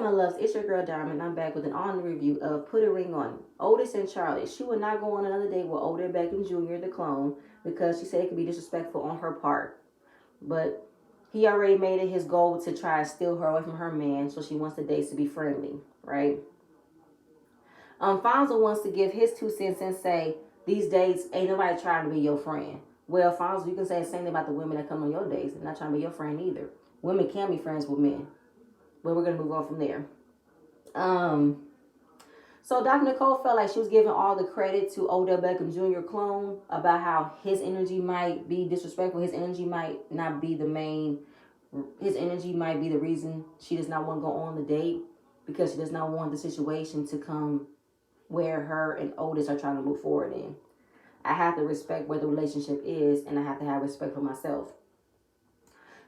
my loves, it's your girl Diamond. I'm back with an on review of Put a Ring on Otis and Charlie. She would not go on another date with Odell Beckham Jr., the clone, because she said it could be disrespectful on her part. But he already made it his goal to try to steal her away from her man, so she wants the dates to be friendly, right? Fonzo wants to give his 2 cents and say, these dates, ain't nobody trying to be your friend. Well, Fonzo, you can say the same thing about the women that come on your dates. They're not trying to be your friend either. Women can be friends with men. But we're going to move on from there. So Dr. Nicole felt like she was giving all the credit to Odell Beckham Jr. clone about how his energy might be disrespectful. His energy might not be the main. His energy might be the reason she does not want to go on the date, because she does not want the situation to come where her and Otis are trying to move forward in. I have to respect where the relationship is, and I have to have respect for myself.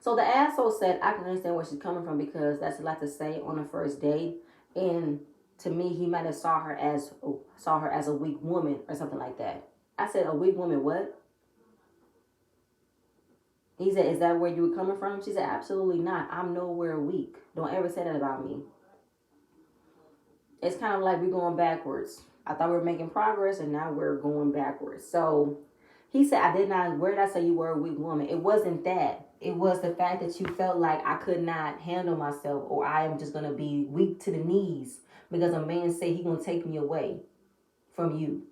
So the asshole said, I can understand where she's coming from, because that's a lot to say on a first date. And to me, he might have saw her as a weak woman or something like that. I said, a weak woman, what? He said, is that where you were coming from? She said, absolutely not. I'm nowhere weak. Don't ever say that about me. It's kind of like we're going backwards. I thought we were making progress, and now we're going backwards. So he said, where did I say you were a weak woman? It wasn't that. It was the fact that you felt like I could not handle myself, or I am just going to be weak to the knees because a man said he going to take me away from you.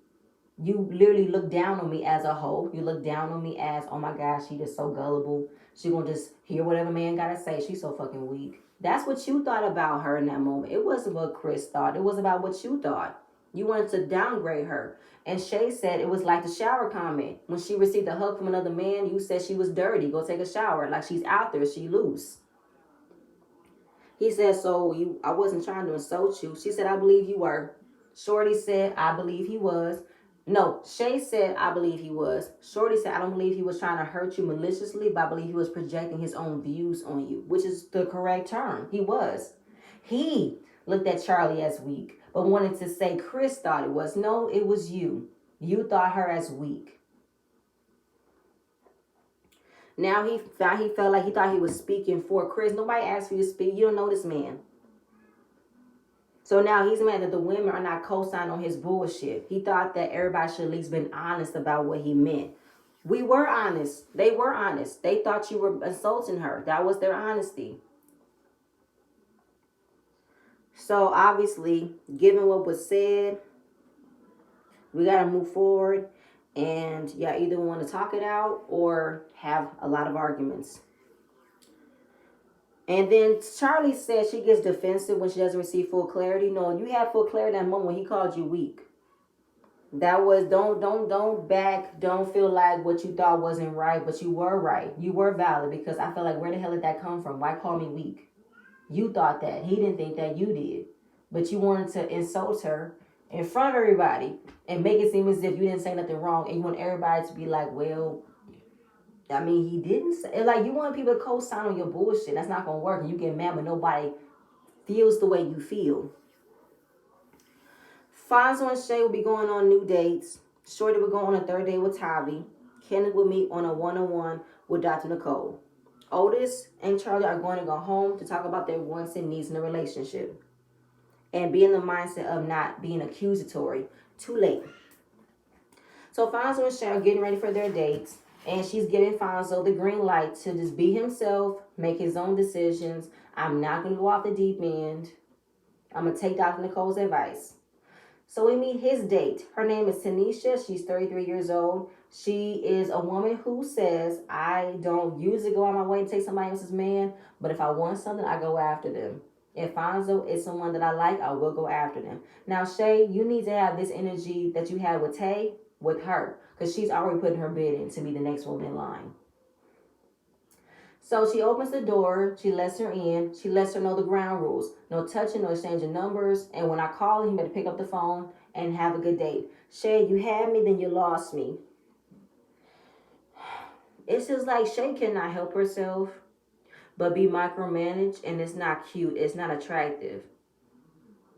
You literally look down on me as a hoe. You look down on me as, oh my gosh, she just so gullible. She going to just hear whatever man got to say. She's so fucking weak. That's what you thought about her in that moment. It wasn't what Chris thought. It was about what you thought. You wanted to downgrade her. And Shay said it was like the shower comment. When she received a hug from another man, you said she was dirty. Go take a shower. Like she's out there. She loose. He said, I wasn't trying to insult you. She said, I believe you were. Shorty said, I believe he was. No, Shay said, I believe he was. Shorty said, I don't believe he was trying to hurt you maliciously, but I believe he was projecting his own views on you, which is the correct term. He was. He looked at Charlie as weak, but wanted to say Chris thought it was. No, it was you. You thought her as weak. Now he felt like he thought he was speaking for Chris. Nobody asked for you to speak. You don't know this man. So now he's mad that the women are not co-signing on his bullshit. He thought that everybody should at least been honest about what he meant. We were honest. They were honest. They thought you were insulting her. That was their honesty. So obviously, given what was said, we got to move forward. And y'all either want to talk it out or have a lot of arguments. And then Charlie said she gets defensive when she doesn't receive full clarity. No, you had full clarity that moment when he called you weak. That was, don't back, don't feel like what you thought wasn't right, but you were right. You were valid, because I felt like, where the hell did that come from? Why call me weak? You thought that. He didn't think that, you did. But you wanted to insult her in front of everybody and make it seem as if you didn't say nothing wrong. And you want everybody to be like, well, I mean, he didn't say, like, you want people to co-sign on your bullshit. That's not going to work. And you get mad when nobody feels the way you feel. Fonzo and Shay will be going on new dates. Shorty will go on a third date with Tavi. Kenneth will meet on a one-on-one with Dr. Nicole. Otis and Charlie are going to go home to talk about their wants and needs in a relationship. And be in the mindset of not being accusatory. Too late. So Fonzo and Shay are getting ready for their dates. And she's giving Fonzo the green light to just be himself, make his own decisions. I'm not going to go off the deep end. I'm going to take Dr. Nicole's advice. So we meet his date. Her name is Tanisha. She's 33 years old. She is a woman who says, I don't usually go on my way and take somebody else's man, but if I want something, I go after them. If Fonzo is someone that I like, I will go after them. Now, Shay, you need to have this energy that you had with Tay with her, because she's already putting her bid in to be the next woman in line. So she opens the door, she lets her in, she lets her know the ground rules. No touching, no exchanging numbers, and when I call him, you better pick up the phone and have a good date. Shay, you had me, then you lost me. It's just like Shay cannot help herself but be micromanaged, and it's not cute, it's not attractive.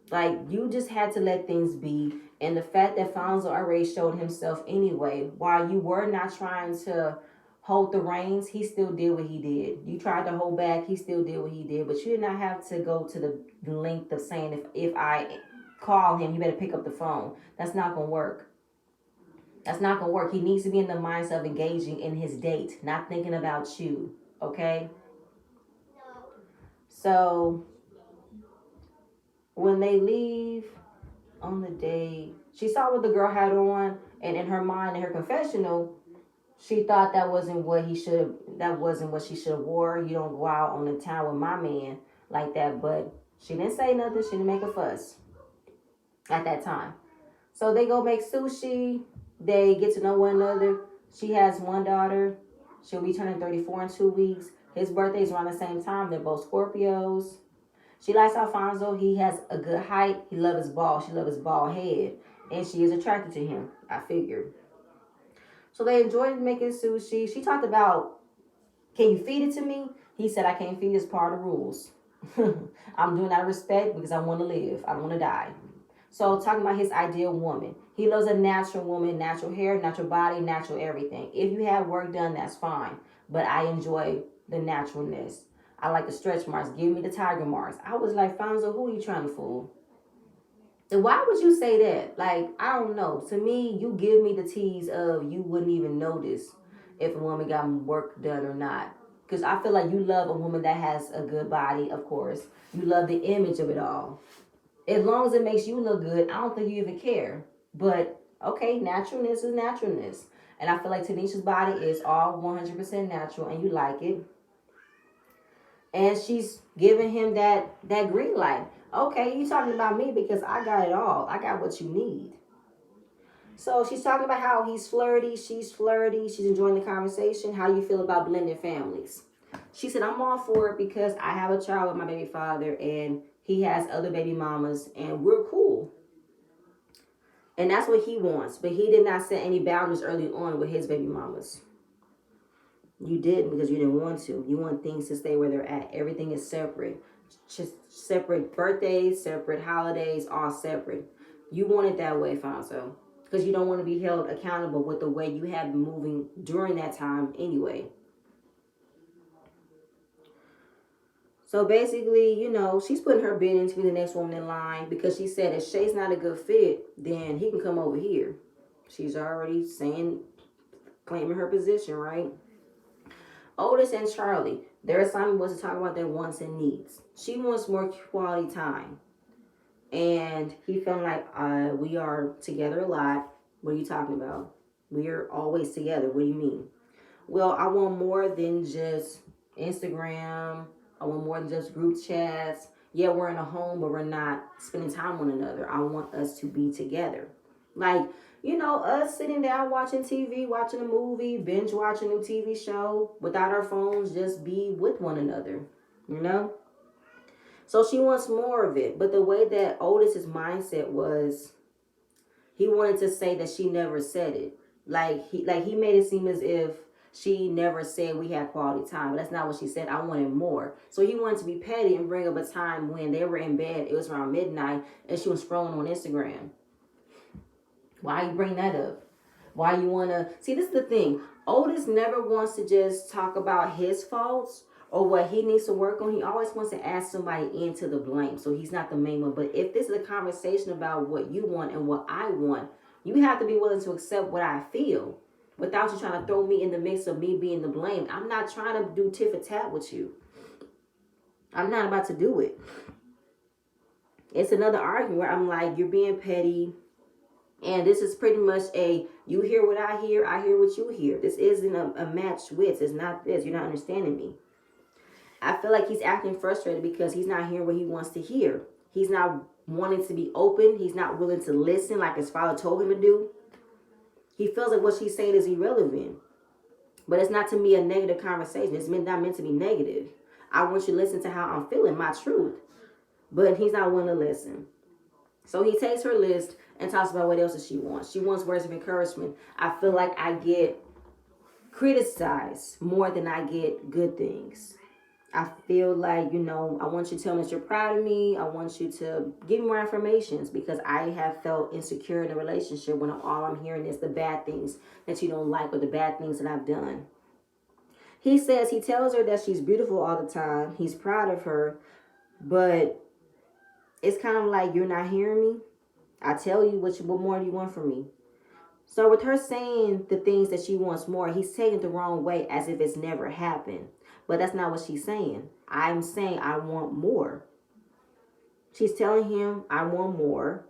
Like, you just had to let things be. And the fact that Fonzo already showed himself anyway, while you were not trying to hold the reins, he still did what he did. You tried to hold back, he still did what he did. But you did not have to go to the length of saying, if I call him, you better pick up the phone. That's not gonna work. That's not gonna work. He needs to be in the mindset of engaging in his date, not thinking about you. Okay? So when they leave on the date, she saw what the girl had on, and in her mind, in her confessional, she thought that wasn't what she should have wore. You don't go out on the town with my man like that. But she didn't say nothing. She didn't make a fuss at that time. So they go make sushi. They get to know one another. She has one daughter. She'll be turning 34 in 2 weeks. His birthday's around the same time. They're both Scorpios. She likes Alfonso. He has a good height. He loves his ball. She loves his bald head. And she is attracted to him, I figured. So they enjoyed making sushi. She talked about, can you feed it to me? He said, I can't feed it, it's part of the rules. I'm doing out of respect because I want to live. I don't want to die. So talking about his ideal woman. He loves a natural woman, natural hair, natural body, natural everything. If you have work done, that's fine. But I enjoy the naturalness. I like the stretch marks. Give me the tiger marks. I was like, Fonzo, who are you trying to fool? And why would you say that? Like, I don't know. To me, you give me the tease of you wouldn't even notice if a woman got work done or not. Because I feel like you love a woman that has a good body, of course. You love the image of it all. As long as it makes you look good, I don't think you even care. But, okay, naturalness is naturalness. And I feel like Tanisha's body is all 100% natural and you like it. And she's giving him that green light. Okay, you talking about me because I got it all. I got what you need. So she's talking about how he's flirty, she's enjoying the conversation. How you feel about blended families? She said, I'm all for it because I have a child with my baby father and he has other baby mamas and we're cool. And that's what he wants. But he did not set any boundaries early on with his baby mamas. You didn't because you didn't want to. You want things to stay where they're at. Everything is separate. Just separate birthdays, separate holidays, all separate. You want it that way, Fonso. Because you don't want to be held accountable with the way you have been moving during that time anyway. So basically, she's putting her bid in to be the next woman in line because she said if Shay's not a good fit, then he can come over here. She's already claiming her position, right? Otis and Charlie, their assignment was to talk about their wants and needs. She wants more quality time. And he felt like, we are together a lot. What are you talking about? We are always together. What do you mean? Well, I want more than just Instagram. I want more than just group chats. Yeah, we're in a home, but we're not spending time with one another. I want us to be together. Like, us sitting down watching TV, watching a movie, binge watching a new TV show without our phones, just be with one another, So she wants more of it. But the way that Otis's mindset was, he wanted to say that she never said it. He made it seem as if she never said we had quality time. But that's not what she said. I wanted more. So he wanted to be petty and bring up a time when they were in bed. It was around midnight and she was scrolling on Instagram. Why you bring that up? Why you want to... See, this is the thing. Otis never wants to just talk about his faults or what he needs to work on. He always wants to ask somebody into the blame. So he's not the main one. But if this is a conversation about what you want and what I want, you have to be willing to accept what I feel without you trying to throw me in the mix of me being the blame. I'm not trying to do tit for tat with you. I'm not about to do it. It's another argument where I'm like, you're being petty. And this is pretty much you hear what I hear what you hear. This isn't a matched wits. It's not this. You're not understanding me. I feel like he's acting frustrated because he's not hearing what he wants to hear. He's not wanting to be open. He's not willing to listen like his father told him to do. He feels like what she's saying is irrelevant. But it's not to me a negative conversation. It's not meant to be negative. I want you to listen to how I'm feeling, my truth. But he's not willing to listen. So he takes her list and talks about what else does she want. She wants words of encouragement. I feel like I get criticized more than I get good things. I feel like, I want you to tell me that you're proud of me. I want you to give me more affirmations because I have felt insecure in a relationship when all I'm hearing is the bad things that you don't like or the bad things that I've done. He says he tells her that she's beautiful all the time. He's proud of her, but it's kind of like, you're not hearing me. I tell you what more do you want from me? So with her saying the things that she wants more, he's taking it the wrong way as if it's never happened. But that's not what she's saying. I'm saying I want more. She's telling him I want more.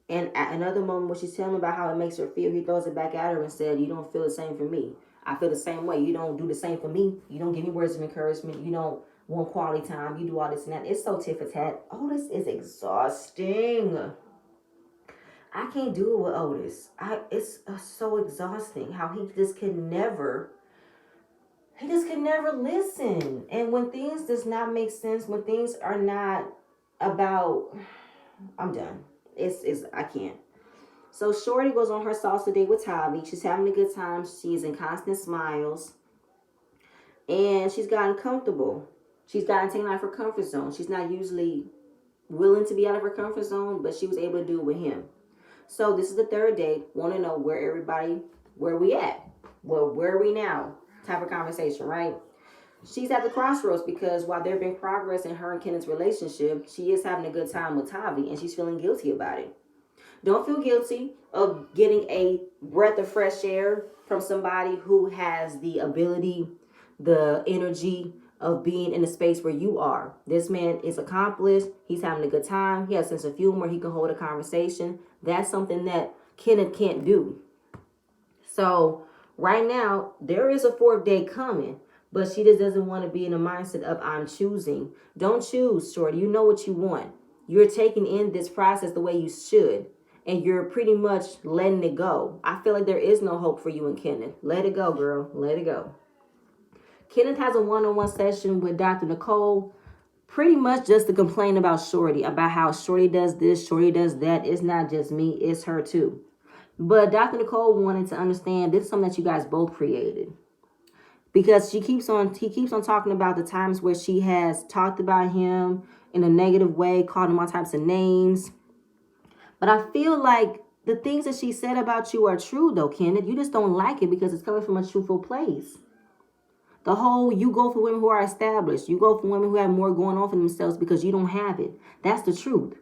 And at another moment when she's telling him about how it makes her feel, he throws it back at her and said, you don't feel the same for me. I feel the same way. You don't do the same for me. You don't give me words of encouragement. You don't want quality time. You do all this and that. It's so tit for tat. Oh, this is exhausting. I can't do it with Otis. It's so exhausting how he just can never listen. And when things does not make sense, when things are not about, I'm done. It's I can't. So Shorty goes on her salsa date with Tavi. She's having a good time. She's in constant smiles. And she's gotten comfortable. She's gotten taken out of her comfort zone. She's not usually willing to be out of her comfort zone, but she was able to do it with him. So this is the third date. Want to know where we at? Well, where are we now? Type of conversation, right? She's at the crossroads because while there been progress in her and Kenneth's relationship, she is having a good time with Tavi and she's feeling guilty about it. Don't feel guilty of getting a breath of fresh air from somebody who has the ability, the energy of being in a space where you are. This man is accomplished. He's having a good time. He has a sense of humor. He can hold a conversation. That's something that Kenneth can't do. So right now, there is a fourth date coming, but she just doesn't want to be in the mindset of I'm choosing. Don't choose, shorty. You know what you want. You're taking in this process the way you should. And you're pretty much letting it go. I feel like there is no hope for you and Kenneth. Let it go, girl. Let it go. Kenneth has a one-on-one session with Dr. Nicole, pretty much just to complain about Shorty, about how Shorty does this, Shorty does that. It's not just me, it's her too. But Dr. Nicole wanted to understand this is something that you guys both created. Because he keeps on talking about the times where she has talked about him in a negative way, called him all types of names. But I feel like the things that she said about you are true, though, Kenneth. You just don't like it because it's coming from a truthful place. The whole, you go for women who are established. You go for women who have more going on for themselves because you don't have it. That's the truth.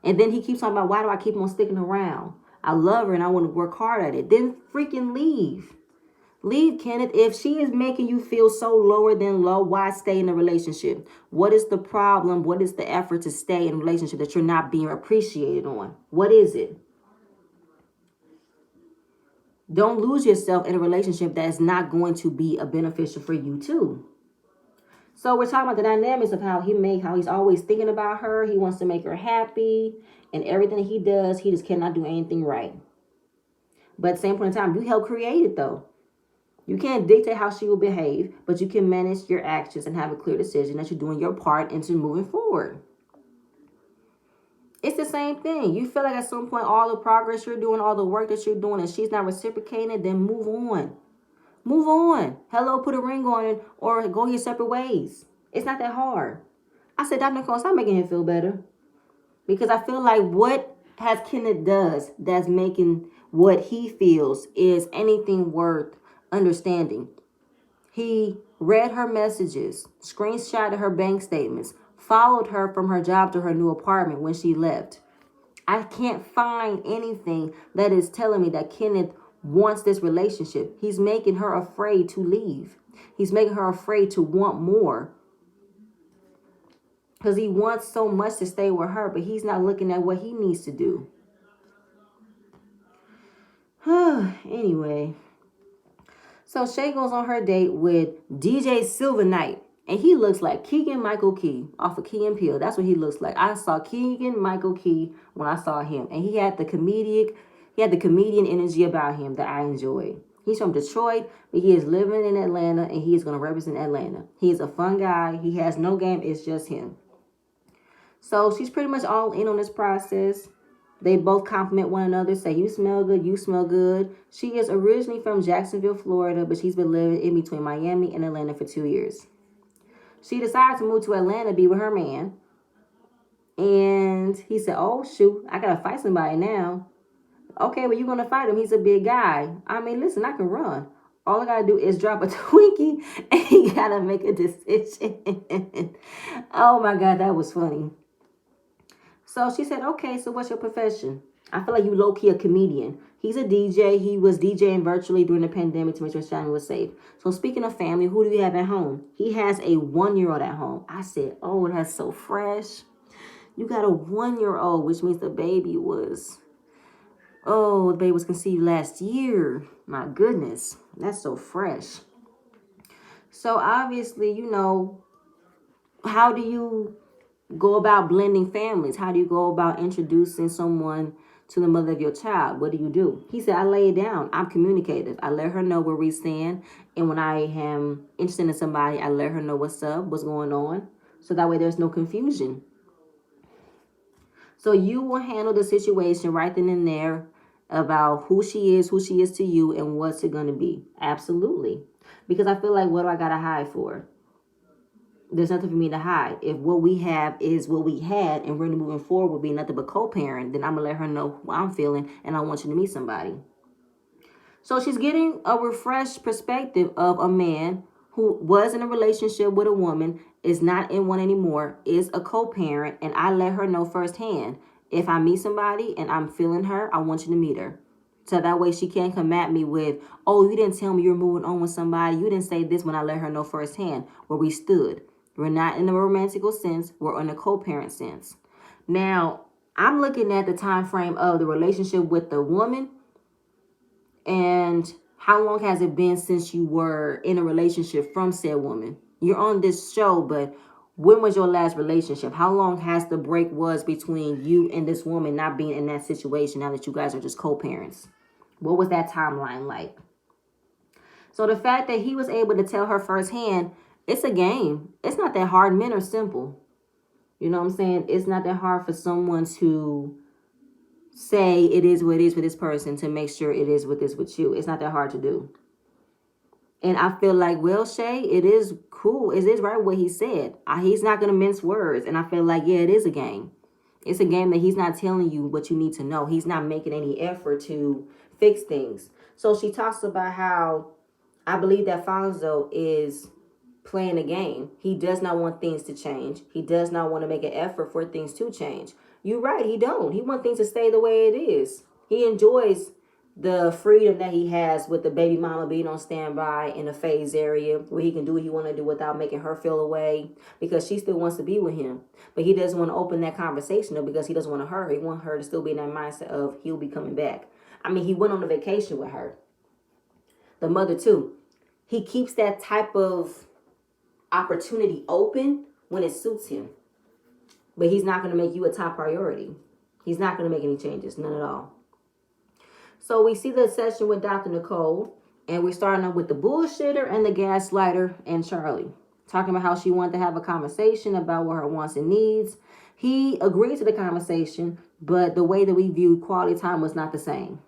And then he keeps talking about, why do I keep on sticking around? I love her and I want to work hard at it. Then freaking leave. Leave, Kenneth. If she is making you feel so lower than low, why stay in a relationship? What is the problem? What is the effort to stay in a relationship that you're not being appreciated on? What is it? Don't lose yourself in a relationship that is not going to be a beneficial for you too. So we're talking about the dynamics of how he's always thinking about her. He wants to make her happy, and everything he does, he just cannot do anything right. But at the same point in time, you help create it though. You can't dictate how she will behave, but you can manage your actions and have a clear decision that you're doing your part into moving forward. It's the same thing. You feel like at some point all the progress you're doing, all the work that you're doing, and she's not reciprocating it, then move on. Move on. Hello, put a ring on it, or go your separate ways. It's not that hard. I said, Dr. Nicole, stop making him feel better. Because I feel like what has Kenneth does that's making what he feels is anything worth understanding. He read her messages, screenshotted her bank statements, followed her from her job to her new apartment when she left. I can't find anything that is telling me that Kenneth wants this relationship. He's making her afraid to leave. He's making her afraid to want more. Because he wants so much to stay with her, but he's not looking at what he needs to do. Anyway. So Shay goes on her date with DJ Silver Knight. And he looks like Keegan Michael Key off of Key and Peele. That's what he looks like. I saw Keegan Michael Key when I saw him. And he had the comedian energy about him that I enjoyed. He's from Detroit, but he is living in Atlanta, and he is going to represent Atlanta. He is a fun guy. He has no game. It's just him. So she's pretty much all in on this process. They both compliment one another, say, you smell good, you smell good. She is originally from Jacksonville, Florida, but she's been living in between Miami and Atlanta for 2 years. She decided to move to Atlanta to be with her man. And he said, oh, shoot, I got to fight somebody now. Okay, well, you're going to fight him. He's a big guy. I mean, listen, I can run. All I gotta do is drop a Twinkie and he gotta make a decision. Oh my God, that was funny. So she said, okay, so what's your profession? I feel like you low-key a comedian. He's a DJ. He was DJing virtually during the pandemic to make sure his family was safe. So speaking of family, who do you have at home? He has a 1-year-old at home. I said, oh, that's so fresh. You got a 1-year-old, which means the baby was, oh, the baby was conceived last year. My goodness, that's so fresh. So obviously, how do you go about blending families? How do you go about introducing someone to the mother of your child? What do you do? He said, I lay it down. I'm communicative. I let her know where we stand. And when I am interested in somebody, I let her know what's up, what's going on. So that way there's no confusion. So you will handle the situation right then and there about who she is to you, and what's it going to be. Absolutely. Because I feel like, what do I got to hide for? There's nothing for me to hide. If what we have is what we had and we're moving forward will be nothing but co-parent, then I'm going to let her know how I'm feeling and I want you to meet somebody. So she's getting a refreshed perspective of a man who was in a relationship with a woman, is not in one anymore, is a co-parent, and I let her know firsthand. If I meet somebody and I'm feeling her, I want you to meet her. So that way she can't come at me with, oh, you didn't tell me you're moving on with somebody. You didn't say this, when I let her know firsthand where we stood. We're not in a romantical sense. We're in a co-parent sense. Now, I'm looking at the time frame of the relationship with the woman, and how long has it been since you were in a relationship from said woman? You're on this show, but when was your last relationship? How long has the break was between you and this woman not being in that situation now that you guys are just co-parents? What was that timeline like? So the fact that he was able to tell her firsthand, it's a game. It's not that hard. Men are simple. You know what I'm saying? It's not that hard for someone to say it is what it is with this person to make sure it is what it is with you. It's not that hard to do. And I feel like, well, Shay, it is cool. It is right what he said. He's not going to mince words. And I feel like, yeah, it is a game. It's a game that he's not telling you what you need to know. He's not making any effort to fix things. So she talks about how I believe that Fonzo is playing a game. He does not want things to change. He does not want to make an effort for things to change. You're right, he don't. He wants things to stay the way it is. He enjoys the freedom that he has with the baby mama being on standby in a phase area where he can do what he want to do without making her feel away, because she still wants to be with him. But he doesn't want to open that conversation up because he doesn't want to hurt her. He wants her to still be in that mindset of he'll be coming back. I mean, he went on a vacation with her. The mother too. He keeps that type of opportunity open when it suits him. But he's not going to make you a top priority. He's not going to make any changes, none at all. So we see the session with Dr. Nicole, and we're starting off with the bullshitter and the gaslighter and Charlie, talking about how she wanted to have a conversation about what her wants and needs. He agreed to the conversation, but the way that we viewed quality time was not the same.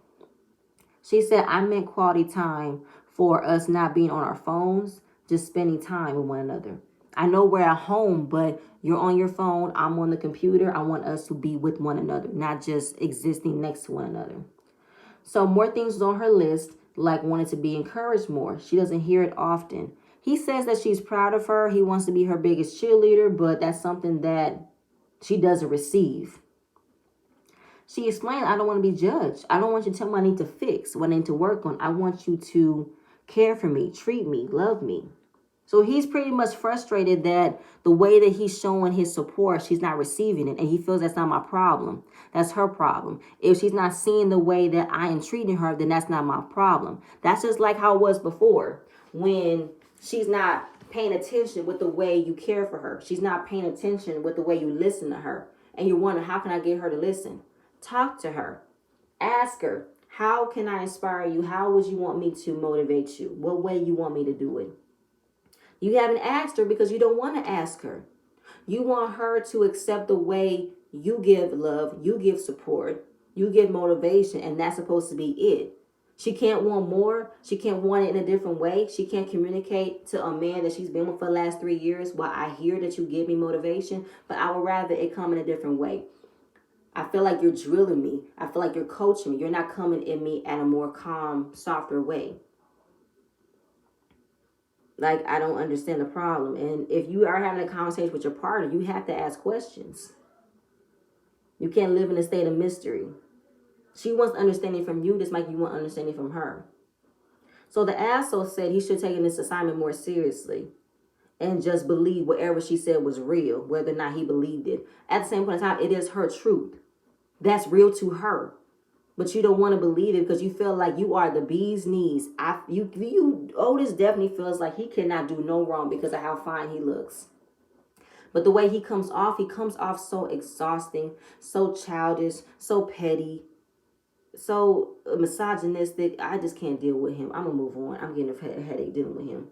She said, I meant quality time for us not being on our phones, just spending time with one another. I know we're at home, but you're on your phone, I'm on the computer. I want us to be with one another, not just existing next to one another. So more things on her list, like wanting to be encouraged more. She doesn't hear it often. He says that she's proud of her. He wants to be her biggest cheerleader, but that's something that she doesn't receive. She explained, I don't want to be judged. I don't want you to tell me what I need to fix, what I need to work on. I want you to care for me, treat me, love me. So he's pretty much frustrated that the way that he's showing his support, she's not receiving it. And he feels that's not my problem. That's her problem. If she's not seeing the way that I am treating her, then that's not my problem. That's just like how it was before, when she's not paying attention with the way you care for her. She's not paying attention with the way you listen to her. And you're wondering, how can I get her to listen? Talk to her. Ask her, how can I inspire you? How would you want me to motivate you? What way you want me to do it? You haven't asked her because you don't want to ask her. You want her to accept the way you give love, you give support, you give motivation, and that's supposed to be it. She can't want more. She can't want it in a different way. She can't communicate to a man that she's been with for the last 3 years, well, I hear that you give me motivation, but I would rather it come in a different way. I feel like you're drilling me. I feel like you're coaching me. You're not coming in me at a more calm, softer way. Like, I don't understand the problem. And if you are having a conversation with your partner, you have to ask questions. You can't live in a state of mystery. She wants understanding from you just like you want understanding from her. So the asshole said he should take this assignment more seriously and just believe whatever she said was real, whether or not he believed it. At the same point in time, it is her truth. That's real to her. But you don't want to believe it because you feel like you are the bee's knees. Otis definitely feels like he cannot do no wrong because of how fine he looks. But the way he comes off so exhausting, so childish, so petty, so misogynistic. I just can't deal with him. I'm gonna move on. I'm getting a headache dealing with him.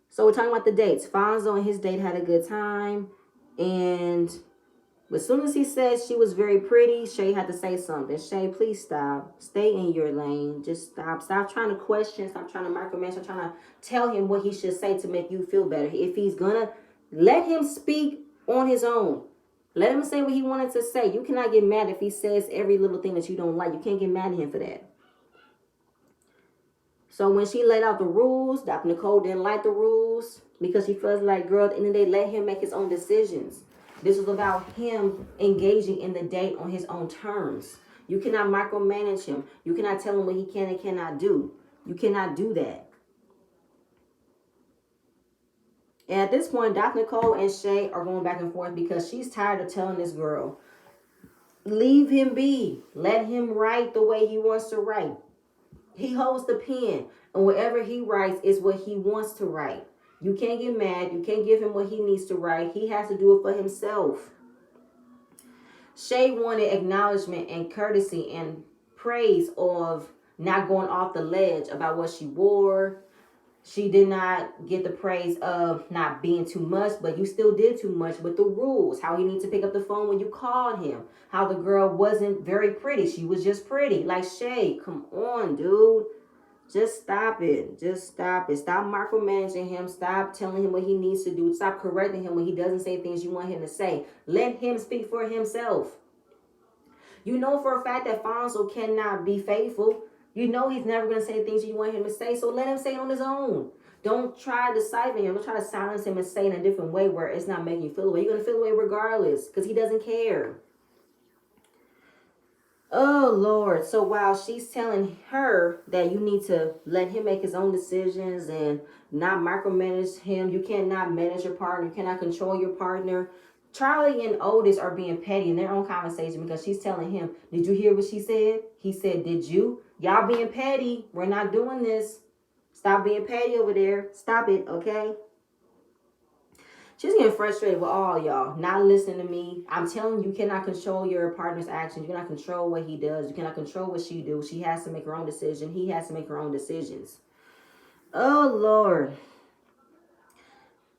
So we're talking about the dates. Fonzo and his date had a good time, and as soon as he said she was very pretty, Shay had to say something. Shay, please stop. Stay in your lane. Just stop. Stop trying to question. Stop trying to micromanage. Stop trying to tell him what he should say to make you feel better. If he's gonna, let him speak on his own. Let him say what he wanted to say. You cannot get mad if he says every little thing that you don't like. You can't get mad at him for that. So when she laid out the rules, Dr. Nicole didn't like the rules because she feels like, girl, at the end of the day, let him make his own decisions. This was about him engaging in the date on his own terms. You cannot micromanage him. You cannot tell him what he can and cannot do. You cannot do that. And at this point, Dr. Nicole and Shay are going back and forth because she's tired of telling this girl, leave him be. Let him write the way he wants to write. He holds the pen, and whatever he writes is what he wants to write. You can't get mad. You can't give him what he needs to write. He has to do it for himself. Shay wanted acknowledgement and courtesy and praise of not going off the ledge about what she wore. She did not get the praise of not being too much, but you still did too much with the rules. How he needs to pick up the phone when you called him. How the girl wasn't very pretty. She was just pretty. Like, Shay, come on, dude. Just stop it. Just stop it. Stop micromanaging him. Stop telling him what he needs to do. Stop correcting him when he doesn't say things you want him to say. Let him speak for himself. You know for a fact that Fonzo cannot be faithful. You know he's never going to say things you want him to say, so let him say it on his own. Don't try to decipher him. Don't try to silence him and say it in a different way where it's not making you feel away. You're going to feel away regardless because he doesn't care. Oh, Lord. So while she's telling her that you need to let him make his own decisions and not micromanage him, you cannot manage your partner, you cannot control your partner. Charlie and Otis are being petty in their own conversation because she's telling him, did you hear what she said? He said, did you? Y'all being petty. We're not doing this. Stop being petty over there. Stop it, okay? She's getting frustrated with all y'all. Not listening to me. I'm telling you, you cannot control your partner's actions. You cannot control what he does. You cannot control what she do. She has to make her own decision. He has to make her own decisions. Oh, Lord.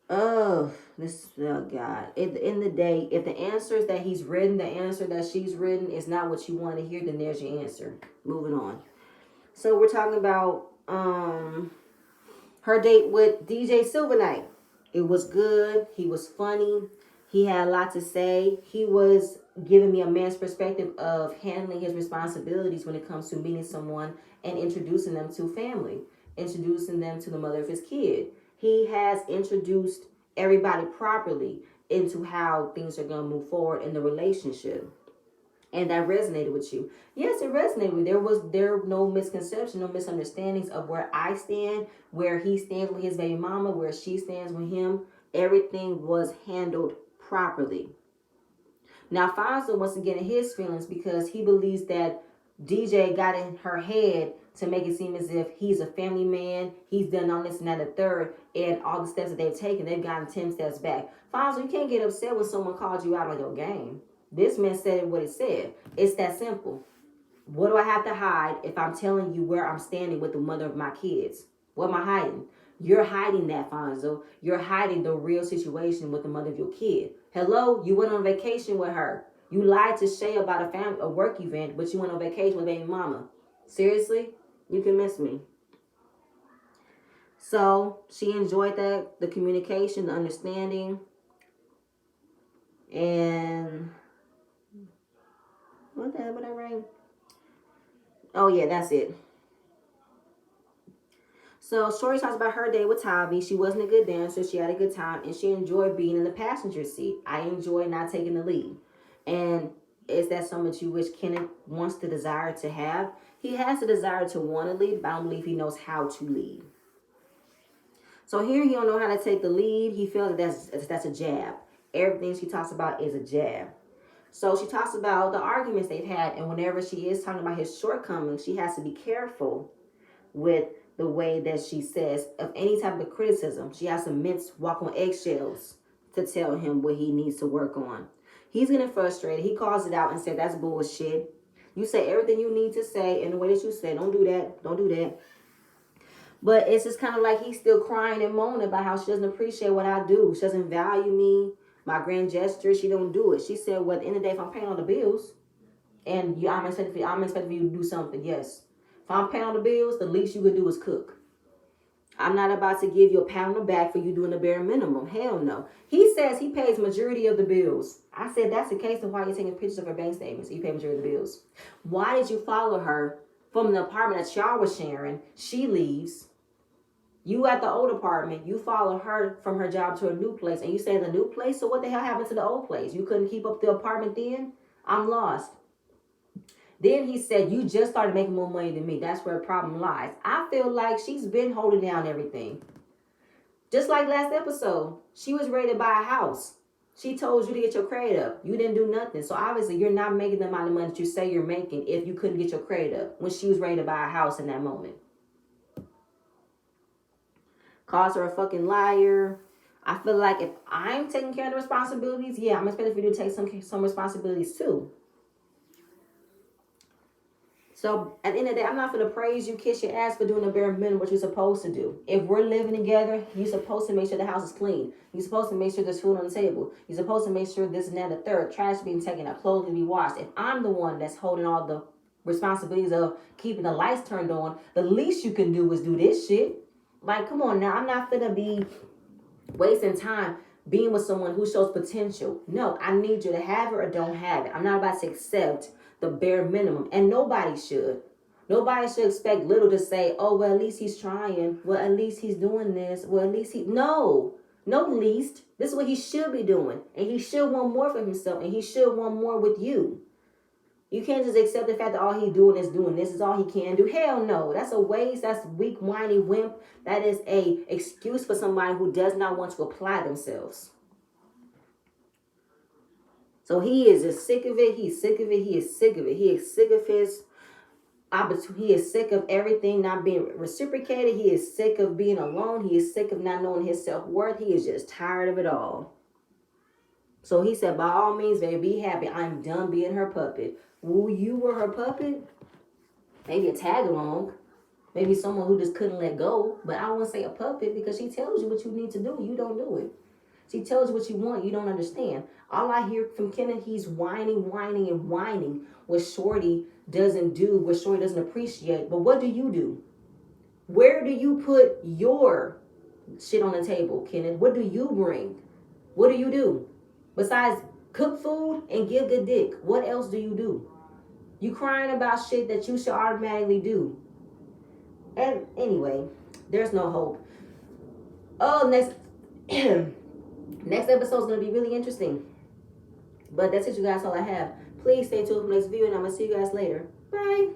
Oh, God. At the end of the day, if the answers that he's written, the answer that she's written is not what you want to hear, then there's your answer. Moving on. So we're talking about her date with DJ Silvernight. It was good. He was funny. He had a lot to say. He was giving me a man's perspective of handling his responsibilities when it comes to meeting someone and introducing them to family, introducing them to the mother of his kid. He has introduced everybody properly into how things are going to move forward in the relationship. And that resonated with you. Yes, it resonated with you. There were no misconception, no misunderstandings of where I stand, where he stands with his baby mama, where she stands with him. Everything was handled properly. Now, Fonzo wants to get in his feelings because he believes that DJ got in her head to make it seem as if he's a family man, he's done all this and that and the third, and all the steps that they've taken, they've gotten 10 steps back. Fonzo, you can't get upset when someone calls you out on your game. This man said what it said. It's that simple. What do I have to hide if I'm telling you where I'm standing with the mother of my kids? What am I hiding? You're hiding that, Fonzo. You're hiding the real situation with the mother of your kid. Hello, you went on vacation with her. You lied to Shay about a work event, but you went on vacation with baby mama. Seriously? You can miss me. So she enjoyed that, the communication, the understanding. And what the hell would I write? Oh yeah, that's it. So Shorty talks about her day with Tavi. She wasn't a good dancer. She had a good time, and she enjoyed being in the passenger seat. I enjoy not taking the lead. And is that something that you wish Kenneth wants the desire to have? He has the desire to want to lead, but I don't believe he knows how to lead. So here he don't know how to take the lead. He feels that's a jab. Everything she talks about is a jab. So she talks about the arguments they've had, and whenever she is talking about his shortcomings, she has to be careful with the way that she says of any type of criticism. She has to walk on eggshells to tell him what he needs to work on. He's getting frustrated. He calls it out and said, that's bullshit. You say everything you need to say in the way that you say. Don't do that. Don't do that. But it's just kind of like he's still crying and moaning about how she doesn't appreciate what I do. She doesn't value me, my grand gesture. She don't do it. She said, well, at the end of the day, if I'm paying all the bills, and I'm expecting you to do something, yes. If I'm paying all the bills, the least you could do is cook. I'm not about to give you a pat on the back for you doing the bare minimum. Hell no. He says he pays majority of the bills. I said, that's the case, then why are you taking pictures of her bank statements? You pay majority of the bills. Why did you follow her from the apartment that y'all was sharing? She leaves. You at the old apartment, you follow her from her job to a new place, and you say the new place? So what the hell happened to the old place? You couldn't keep up the apartment then? I'm lost. Then he said, you just started making more money than me. That's where the problem lies. I feel like she's been holding down everything. Just like last episode, she was ready to buy a house. She told you to get your credit up. You didn't do nothing. So obviously you're not making the amount of money that you say you're making if you couldn't get your credit up when she was ready to buy a house in that moment. Calls her a fucking liar. I feel like if I'm taking care of the responsibilities, yeah, I'm expecting for you to take some responsibilities too. So at the end of the day, I'm not going to praise you, kiss your ass for doing the bare minimum what you're supposed to do. If we're living together, you're supposed to make sure the house is clean. You're supposed to make sure there's food on the table. You're supposed to make sure this and that and the third, trash being taken out, clothes to be washed. If I'm the one that's holding all the responsibilities of keeping the lights turned on, the least you can do is do this shit. Like, come on now, I'm not going to be wasting time being with someone who shows potential. No, I need you to have it or don't have it. I'm not about to accept the bare minimum, and nobody should. Nobody should expect little to say, oh, well, at least he's trying. Well, at least he's doing this. Well, at least no least. This is what he should be doing, and he should want more for himself, and he should want more with you. You can't just accept the fact that all he's doing is doing this is all he can do. Hell no. That's a waste. That's weak, whiny wimp. That is a excuse for somebody who does not want to apply themselves. So he is just sick of it. He's sick of it. He is sick of it. He is sick of his he is sick of everything not being reciprocated. He is sick of being alone. He is sick of not knowing his self-worth. He is just tired of it all. So he said, by all means, baby, be happy. I'm done being her puppet. Woo, you were her puppet? Maybe a tag along. Maybe someone who just couldn't let go. But I won't say a puppet because she tells you what you need to do. You don't do it. She tells you what you want. You don't understand. All I hear from Kenneth, he's whining. What Shorty doesn't do, what Shorty doesn't appreciate. But what do you do? Where do you put your shit on the table, Kenneth? What do you bring? What do you do? Besides cook food and give good dick, what else do you do? You crying about shit that you should automatically do. And anyway, there's no hope. Oh, next episode is going to be really interesting. But that's it, you guys, all I have. Please stay tuned for the next video, and I'm going to see you guys later. Bye.